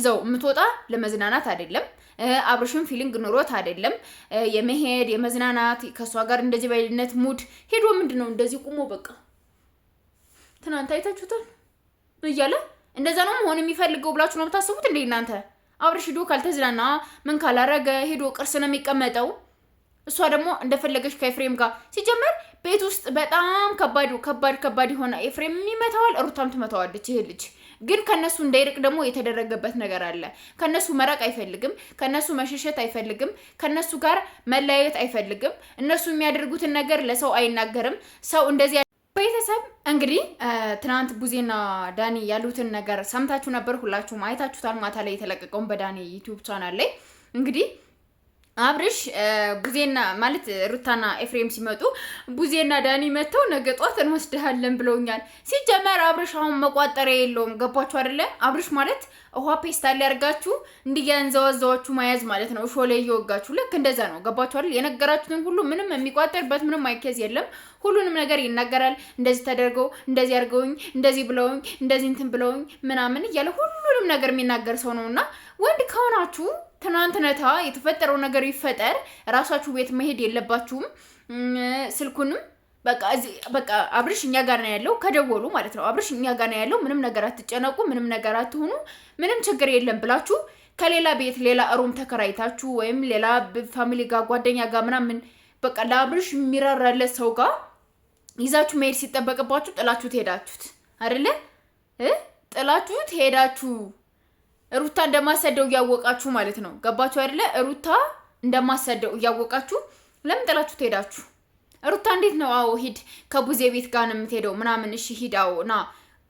ይዘው የምትወጣ ለመዝናናት አይደለም። አብርሽም ፊሊንግ ኑሮት አይደለም የመሄድ የመዝናናት ከሷ ጋር እንደዚህ በይነት ሙድ ሄዶ ምንድነው እንደዚህ ቁሞ በቃ ትናንት አይታችሁታል እያለ እንደዛ ነው መሆን የሚፈልገው ብላችሁ ነው የምታስቡት እንዴ እናንተ? አብርሽ ሄዶ ካልተዝናና ምን ካላረገ ሄዶ ቅርስ ነው የሚቀመጠው። እሷ ደግሞ እንደፈለገች ከኤፍሬም ጋር ሲጀመር ቤት ውስጥ በጣም ከባድ የሆነ ኤፍሬም ይመታዋል፣ ሩታም ትመታዋለች። ይሄ ልጅ ግን ከነሱ እንዳይርቅ ደግሞ የተደረገበት ነገር አለ። ከነሱ መራቅ አይፈልግም፣ ከነሱ መሸሸት አይፈልግም፣ ከነሱ ጋር መለያየት አይፈልግም። እነሱ የሚያደርጉትን ነገር ለሰው አይናገርም። ሰው እንደዚህ ቤተሰብ እንግዲህ ትናንት ቡዜና ዳኒ ያሉትን ነገር ሰምታችሁ ነበር። ሁላችሁም አይታችሁታል። ማታ ላይ የተለቀቀውን በዳኒ ዩቲዩብ ቻናል ላይ እንግዲህ አብርሽ ቡዜና ማለት ሩታና ኤፍሬም ሲመጡ ቡዜና ዳኒ መተው ነገ ጧት እንወስድሃለን ብለውኛል። ሲጀመር አብርሽ አሁን መቋጠሪያ የለውም። ገባችሁ አይደለ? አብርሽ ማለት ውሃ ፔስታል ያርጋችሁ እንዲያንዘዋዘዋችሁ መያዝ ማለት ነው። ሾሌ እየወጋችሁ ልክ እንደዛ ነው። ገባችሁ አይደል? የነገራችሁትን ሁሉ ምንም የሚቋጠርበት ምንም አይከዝ የለም። ሁሉንም ነገር ይናገራል። እንደዚህ ተደርገው እንደዚህ አርገውኝ እንደዚህ ብለውኝ እንደዚህ እንትን ብለውኝ ምናምን እያለ ሁሉንም ነገር የሚናገር ሰው ነውና ወንድ ከሆናችሁ ትናንትነታ የተፈጠረው ነገር ይፈጠር፣ ራሳችሁ ቤት መሄድ የለባችሁም። ስልኩንም በቃ አብርሽ እኛ ጋር ነው ያለው ከደወሉ ማለት ነው። አብርሽ እኛ ጋር ነው ያለው፣ ምንም ነገር አትጨነቁ፣ ምንም ነገር አትሆኑ፣ ምንም ችግር የለም ብላችሁ ከሌላ ቤት ሌላ ሩም ተከራይታችሁ ወይም ሌላ ፋሚሊ ጋር ጓደኛ ጋር ምናምን በቃ ለአብርሽ የሚራራለት ሰው ጋር ይዛችሁ መሄድ ሲጠበቅባችሁ ጥላችሁ ሄዳችሁት አይደለ? ጥላችሁት ሄዳችሁ ሩታ እንደማሰደው እያወቃችሁ ማለት ነው። ገባችሁ አይደለ? ሩታ እንደማሰደው እያወቃችሁ ለምን ጥላችሁ ትሄዳችሁ? ሩታ እንዴት ነው? አዎ ሂድ ከቡዜ ቤት ጋር ነው የምትሄደው ምናምን። እሺ ሂድ፣ አዎ ና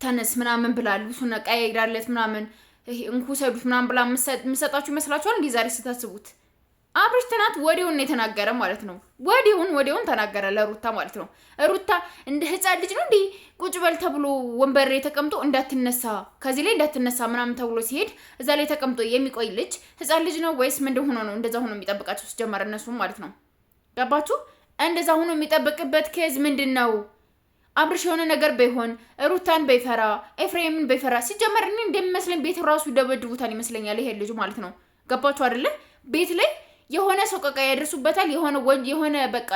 ተነስ ምናምን ብላሉ እሱን ቀያይራለት ምናምን እንኩ ሰዱት ምናምን ብላ የምሰጣችሁ ይመስላችኋል? እንዴ ዛሬ ስታስቡት አብርሽ ትናንት ወዲውን የተናገረ ማለት ነው። ወዲውን ተናገረ ለሩታ ማለት ነው። ሩታ እንደ ህፃን ልጅ ነው እንዴ ቁጭ በል ተብሎ ወንበር ላይ ተቀምጦ እንዳትነሳ ከዚህ ላይ እንዳትነሳ ምናምን ተብሎ ሲሄድ እዛ ላይ ተቀምጦ የሚቆይ ልጅ ህፃን ልጅ ነው ወይስ ምን እንደሆነ ነው እንደዛ ሆኖ የሚጠብቃቸው? ሲጀመር እነሱ ማለት ነው። ገባችሁ? እንደዛ ሆኖ የሚጠብቅበት ኬዝ ምንድነው? አብርሽ የሆነ ነገር በይሆን ሩታን በይፈራ ኤፍሬምን በይፈራ ሲጀመር እኔ እንደሚመስለኝ ቤት ራሱ ደበድቡታል ይመስለኛል ይሄ ልጅ ማለት ነው። ገባችሁ አይደለ? ቤት ላይ የሆነ ሰው ቀቃ ያደርሱበታል።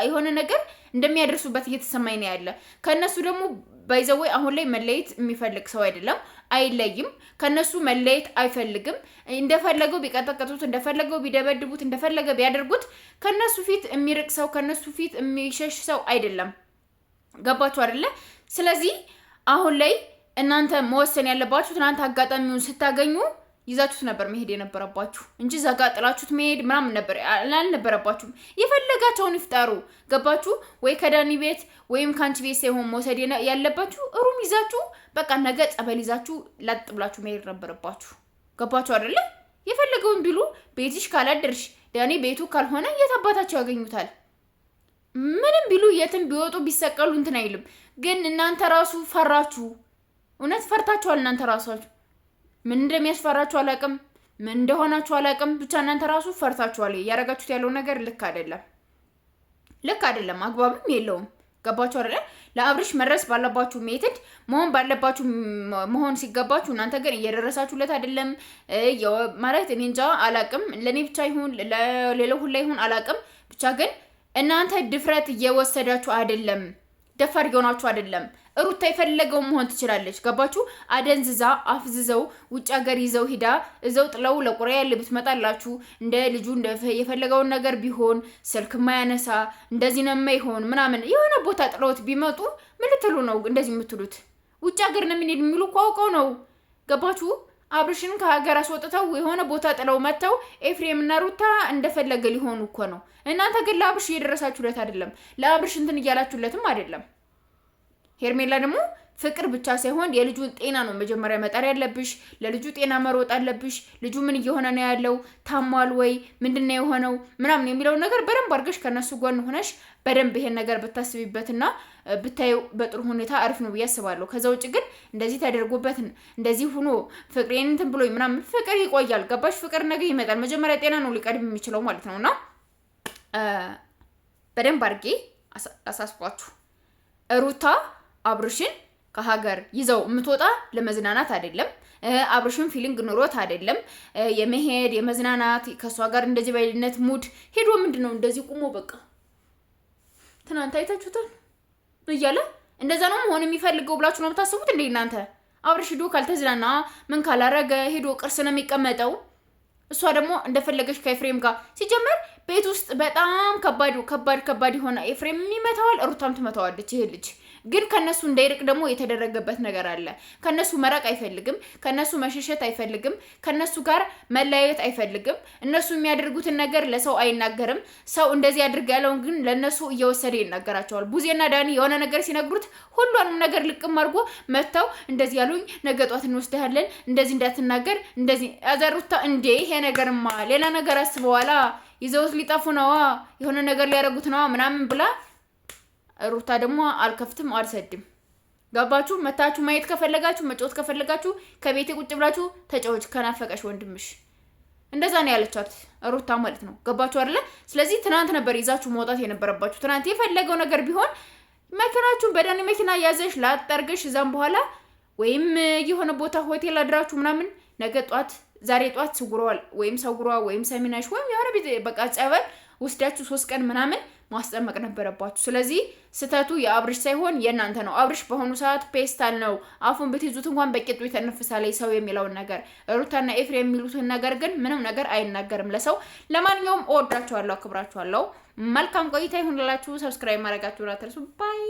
የሆነ ነገር እንደሚያደርሱበት እየተሰማኝ ነው ያለ። ከነሱ ደግሞ ባይዘወይ አሁን ላይ መለየት የሚፈልግ ሰው አይደለም፣ አይለይም። ከነሱ መለየት አይፈልግም። እንደፈለገው ቢቀጠቀጡት፣ እንደፈለገው ቢደበድቡት፣ እንደፈለገ ቢያደርጉት ከነሱ ፊት የሚርቅ ሰው ከነሱ ፊት የሚሸሽ ሰው አይደለም። ገባችሁ አይደለ? ስለዚህ አሁን ላይ እናንተ መወሰን ያለባችሁ ትናንት አጋጣሚውን ስታገኙ ይዛችሁት ነበር መሄድ የነበረባችሁ እንጂ ዘጋ ጥላችሁት መሄድ ምናምን ነበር አልነበረባችሁም። የፈለጋቸውን ይፍጠሩ። ገባችሁ ወይ? ከዳኒ ቤት ወይም ካንቺ ቤት ሳይሆን መውሰድ ያለባችሁ ሩም ይዛችሁ በቃ ነገ ጸበል ይዛችሁ ላጥ ብላችሁ መሄድ ነበረባችሁ። ገባችሁ አይደለ? የፈለገውን ቢሉ ቤትሽ ካላደርሽ ዳኒ ቤቱ ካልሆነ የት አባታቸው ያገኙታል? ምንም ቢሉ የትም ቢወጡ ቢሰቀሉ እንትን አይልም። ግን እናንተ ራሱ ፈራችሁ። እውነት ፈርታችኋል እናንተ ራሳችሁ። ምን እንደሚያስፈራችሁ አላቅም፣ ምን እንደሆናችሁ አላቅም። ብቻ እናንተ ራሱ ፈርታችኋል። ያረጋችሁት ያለው ነገር ልክ አይደለም፣ አግባብም የለውም። ገባችሁ አይደል? ለአብርሽ መድረስ ባለባችሁ ሜትድ መሆን ሲገባችሁ እናንተ ግን እየደረሳችሁለት አይደለም። ማለት እኔ እንጃ አላቅም፣ ለኔ ብቻ ይሁን ለሌላው ሁላ ይሁን አላቅም። ብቻ ግን እናንተ ድፍረት እየወሰዳችሁ አይደለም፣ ደፋር እየሆናችሁ አይደለም። ሩታ የፈለገው መሆን ትችላለች። ገባችሁ? አደንዝዛ አፍዝዘው ውጭ ሀገር ይዘው ሂዳ እዘው ጥለው ለቁሪያ ልትመጣላችሁ እንደ ልጁ የፈለገውን ነገር ቢሆን ስልክ ማያነሳ እንደዚህ ነው የማይሆን ምናምን የሆነ ቦታ ጥለውት ቢመጡ ምን ልትሉ ነው እንደዚህ የምትሉት? ውጭ ሀገር ነው የምንሄድ የሚሉ እኮ አውቀው ነው። ገባችሁ? አብርሽን ከሀገር አስወጥተው የሆነ ቦታ ጥለው መጥተው ኤፍሬም እና ሩታ እንደፈለገ ሊሆኑ እኮ ነው። እናንተ ግን ለአብርሽ እየደረሳችሁለት አይደለም፣ ለአብርሽ እንትን እያላችሁለትም አይደለም። ሄርሜላ ደግሞ ፍቅር ብቻ ሳይሆን የልጁን ጤና ነው መጀመሪያ መጣር ያለብሽ። ለልጁ ጤና መሮጥ አለብሽ። ልጁ ምን እየሆነ ነው ያለው? ታሟል ወይ? ምንድነው የሆነው? ምናምን የሚለው ነገር በደንብ አድርገሽ ከነሱ ጎን ሆነሽ በደንብ ይሄን ነገር ብታስቢበትና ብታዩ በጥሩ ሁኔታ አሪፍ ነው ብዬ አስባለሁ። ከዛ ውጭ ግን እንደዚህ ተደርጎበት እንደዚህ ሆኖ ፍቅሬን እንትን ብሎኝ ምናምን ፍቅር ይቆያል። ገባሽ? ፍቅር ነገ ይመጣል። መጀመሪያ ጤና ነው ሊቀድም የሚችለው ማለት ነውና በደንብ አድርጌ አሳስቧችሁ ሩታ አብርሽን ከሀገር ይዘው የምትወጣ ለመዝናናት አይደለም። አብርሽም ፊሊንግ ኑሮት አይደለም የመሄድ የመዝናናት ከሷ ጋር እንደዚህ በይነት ሙድ ሄዶ ምንድነው እንደዚህ ቁሞ በቃ ትናንት አይታችሁታል እያለ እንደዛ ነው መሆን የሚፈልገው ብላችሁ ነው የምታስቡት እንዴ እናንተ? አብርሽ ሄዶ ካልተዝናና ምን ካላረገ ሄዶ ቅርስ ነው የሚቀመጠው። እሷ ደግሞ እንደፈለገች ከኤፍሬም ጋር ሲጀመር ቤት ውስጥ በጣም ከባድ ይሆነ ኤፍሬም ይመታዋል፣ ሩታም ትመታዋለች። ይሄ ልጅ ግን ከነሱ እንዳይርቅ ደግሞ የተደረገበት ነገር አለ። ከነሱ መራቅ አይፈልግም፣ ከነሱ መሸሸት አይፈልግም፣ ከነሱ ጋር መለያየት አይፈልግም። እነሱ የሚያደርጉትን ነገር ለሰው አይናገርም። ሰው እንደዚህ አድርግ ያለውን ግን ለነሱ እየወሰደ ይናገራቸዋል። ቡዜና ዳኒ የሆነ ነገር ሲነግሩት ሁሉንም ነገር ልቅም አድርጎ መተው እንደዚህ ያሉኝ ነገ ጧት እንወስደሃለን፣ እንደዚህ እንዳትናገር፣ እንደዚህ አዘሩታ እንዴ ይሄ ነገርማ ሌላ ነገር አስበዋላ ይዘውት ሊጠፉ ነዋ፣ የሆነ ነገር ሊያረጉት ነዋ ምናምን ብላ ሩታ ደግሞ አልከፍትም አልሰድም። ገባችሁ? መታችሁ ማየት ከፈለጋችሁ መጫወት ከፈለጋችሁ ከቤቴ ቁጭ ብላችሁ ተጫወች ከናፈቀሽ ወንድምሽ። እንደዛ ነው ያለቻት ሩታ ማለት ነው። ገባችሁ አይደለ? ስለዚህ ትናንት ነበር ይዛችሁ መውጣት የነበረባችሁ። ትናንት የፈለገው ነገር ቢሆን መኪናችሁን በዳኒ መኪና ያዘሽ ላጠርገሽ እዛም በኋላ ወይም የሆነ ቦታ ሆቴል አድራችሁ ምናምን ነገ ጧት ዛሬ ጧት ስጉሯል ወይም ሰጉሯ ወይም ሰሚናሽ ወይም የሆነ ቤት በቃ ጸበል ወስዳችሁ 3 ቀን ምናምን ማስጠመቅ ነበረባችሁ። ስለዚህ ስተቱ የአብርሽ ሳይሆን የእናንተ ነው። አብርሽ በሆኑ ሰዓት ፔስታል ነው። አፉን ብትይዙት እንኳን በቂጡ ይተነፍሳል ሰው የሚለውን ነገር። ሩታና ኤፍሬም የሚሉትን ነገር ግን ምንም ነገር አይናገርም ለሰው። ለማንኛውም እወዳችኋለሁ፣ አክብራችኋለሁ። መልካም ቆይታ ይሁንላችሁ። ሰብስክራይብ ማድረጋችሁን አትርሱ። ባይ